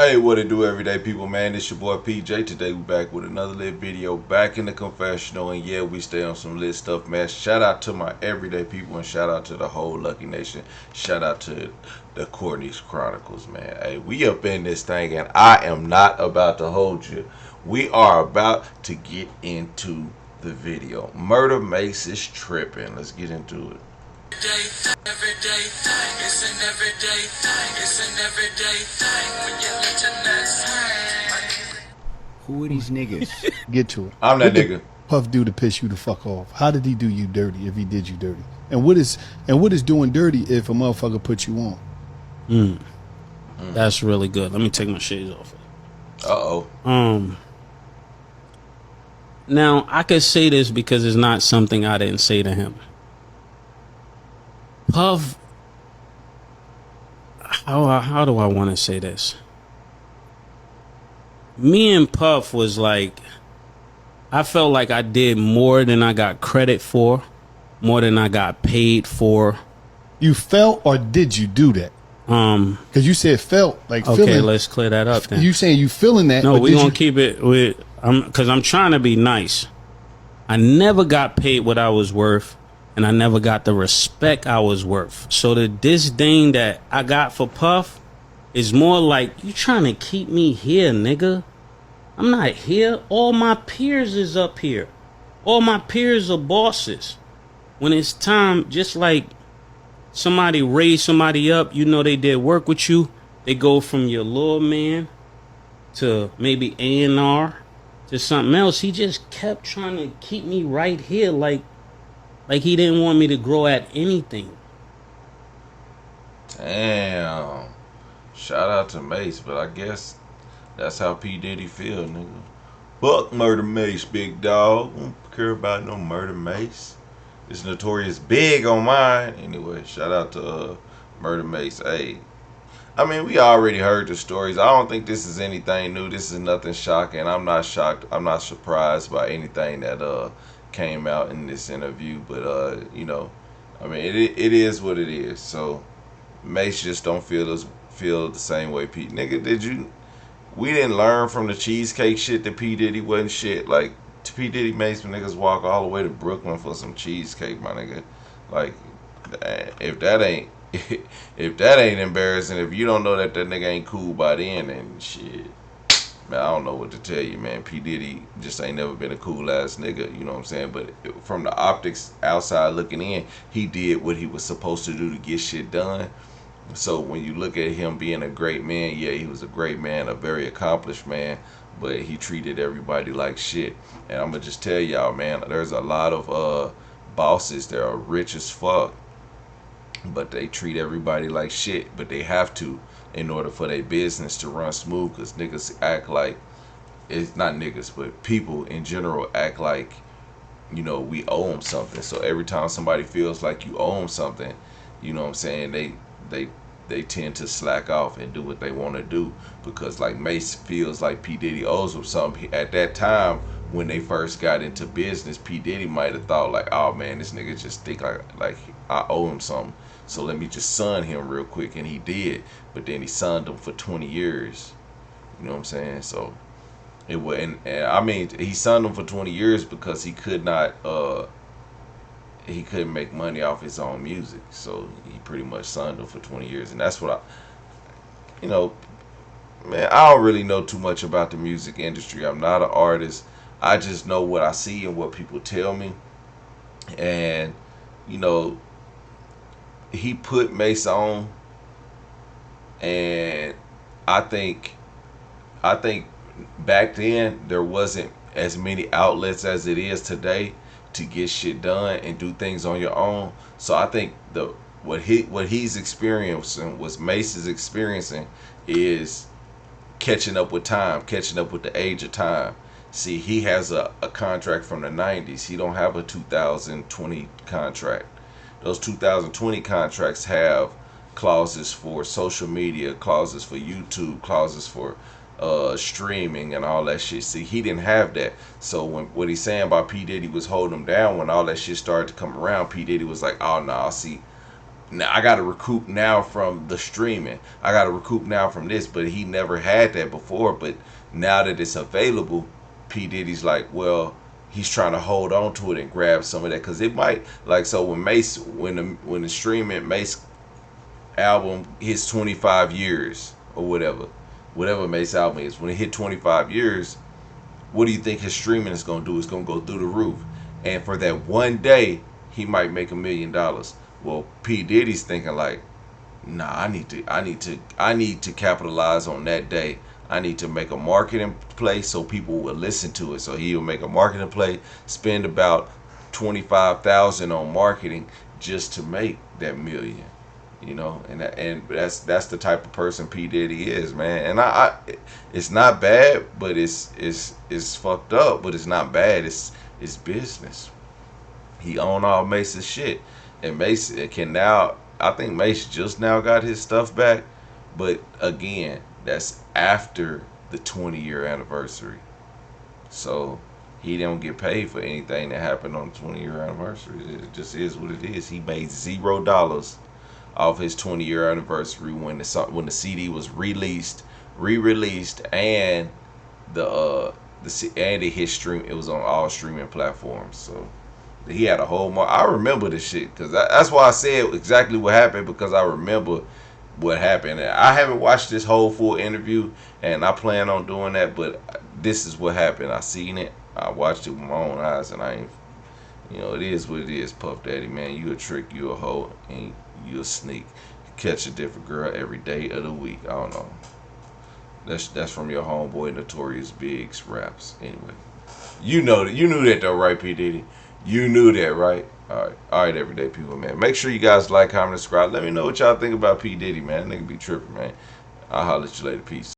Hey, what it do, everyday people, man? It's your boy PJ. Today we back with another lit video, back in the confessional, and yeah, we stay on some lit stuff, man. Shout out to my everyday people, and shout out to the whole Lucky Nation. Shout out to the Courtney's Chronicles, man. Hey, we up in this thing, and I am not about to hold you. We are about to get into the video. Murder Mase is tripping. Let's get into it. Everyday thing, it's an everyday thing, it's an everyday thing when you let your nuts hang. Who are these niggas? Get to it. I'm that what nigga. Did Puff do to piss you the fuck off? How did he do you dirty if he did you dirty? And what is doing dirty if a motherfucker put you on? That's really good. Let me take my shades off. Uh-oh. Now I could say this because it's not something I didn't say to him. Puff, how do I want to say this? Me and Puff was like, I felt like I did more than I got credit for, more than I got paid for. You felt or did you do that? Because you said felt like okay, feeling. let's clear that up then. You saying you feeling that? No, we gonna keep it with. Because I'm trying to be nice. I never got paid what I was worth. And I never got the respect I was worth. So the disdain that I got for Puff is more like, you trying to keep me here, nigga. I'm not here. All my peers is up here. All my peers are bosses. When it's time, just like somebody raised somebody up, you know they did work with you. They go from your little man to maybe A&R to something else. He just kept trying to keep me right here, like he didn't want me to grow at anything. Damn. Shout out to Mase, but I guess that's how P-Diddy feel, nigga. Fuck Murder Mase, big dog. Don't care about no Murder Mase. It's notorious big on mine. Anyway, shout out to Murder Mase. Hey, I mean, we already heard the stories. I don't think this is anything new. This is nothing shocking. I'm not shocked. I'm not surprised by anything that came out in this interview, but you know, I mean, it is what it is. So Mace just don't feel the same way. Pete, nigga, we didn't learn from the cheesecake shit that P Diddy wasn't shit. Like P Diddy makes niggas walk all the way to Brooklyn for some cheesecake, my nigga. Like, if that ain't if that ain't embarrassing, if you don't know that nigga ain't cool by then shit. Man, I don't know what to tell you, man. P. Diddy just ain't never been a cool ass nigga, you know what I'm saying? But from the optics outside looking in, he did what he was supposed to do to get shit done. So when you look at him being a great man, yeah, he was a great man, a very accomplished man, but he treated everybody like shit. And I'm gonna just tell y'all, man, there's a lot of bosses that are rich as fuck, but they treat everybody like shit, but they have to in order for their business to run smooth, because niggas act like, it's not niggas, but people in general act like, you know, we owe them something. So every time somebody feels like you owe them something, you know what I'm saying, they tend to slack off and do what they want to do, because like Mace feels like P. Diddy owes him something. At that time when they first got into business, P. Diddy might have thought like, oh man, this nigga just think like I owe him something, so let me just son him real quick. And he did, but then he sunned him for 20 years. You know what I'm saying? So it wasn't, and I mean, he sunned him for 20 years because he couldn't make money off his own music. So he pretty much sunned him for 20 years. And that's what you know, man, I don't really know too much about the music industry. I'm not an artist. I just know what I see and what people tell me. And, you know, he put Mase on, and I think back then there wasn't as many outlets as it is today to get shit done and do things on your own. So I think what he's experiencing, what Mase is experiencing, is catching up with time, catching up with the age of time. See, he has a contract from the 90s. He don't have a 2020 contract. Those 2020 contracts have clauses for social media, clauses for YouTube, clauses for streaming and all that shit. See, he didn't have that. So what he's saying about P. Diddy was holding him down, when all that shit started to come around, P. Diddy was like, oh no, see, now I got to recoup now from the streaming. I got to recoup now from this, but he never had that before. But now that it's available, P Diddy's like, well, he's trying to hold on to it and grab some of that because it might like so when Mase when the streaming Mase album hits 25 years or whatever Mase album is, when it hit 25 years, what do you think his streaming is gonna do? It's gonna go through the roof, and for that one day, he might make $1 million. Well, P Diddy's thinking like, nah, I need to capitalize on that day. I need to make a marketing play so people will listen to it. So he'll make a marketing play, spend about 25,000 on marketing just to make that $1 million. You know, and that's the type of person P Diddy is, man. And I it's not bad, but it's fucked up, but it's not bad. It's business. He own all Mace's shit, and Mase can now. I think Mase just now got his stuff back, but again, that's after the 20-year anniversary. So he don't get paid for anything that happened on the 20-year anniversary. It just is what it is. He made $0 off his 20-year anniversary when the CD was re-released, and it hit stream. It was on all streaming platforms. So he had a whole. I remember this shit because that's why I said exactly what happened, because I remember what happened. I haven't watched this whole full interview, and I plan on doing that. But this is what happened. I seen it. I watched it with my own eyes, and I ain't. You know, it is what it is, Puff Daddy, man. You a trick, you a hoe, and you a sneak. Catch a different girl every day of the week. I don't know. That's from your homeboy Notorious Biggs raps. Anyway, you knew that though, right, P Diddy? You knew that, right? All right, everyday people, man. Make sure you guys like, comment, subscribe. Let me know what y'all think about P Diddy, man. Nigga be tripping, man. I'll holler at you later. Peace.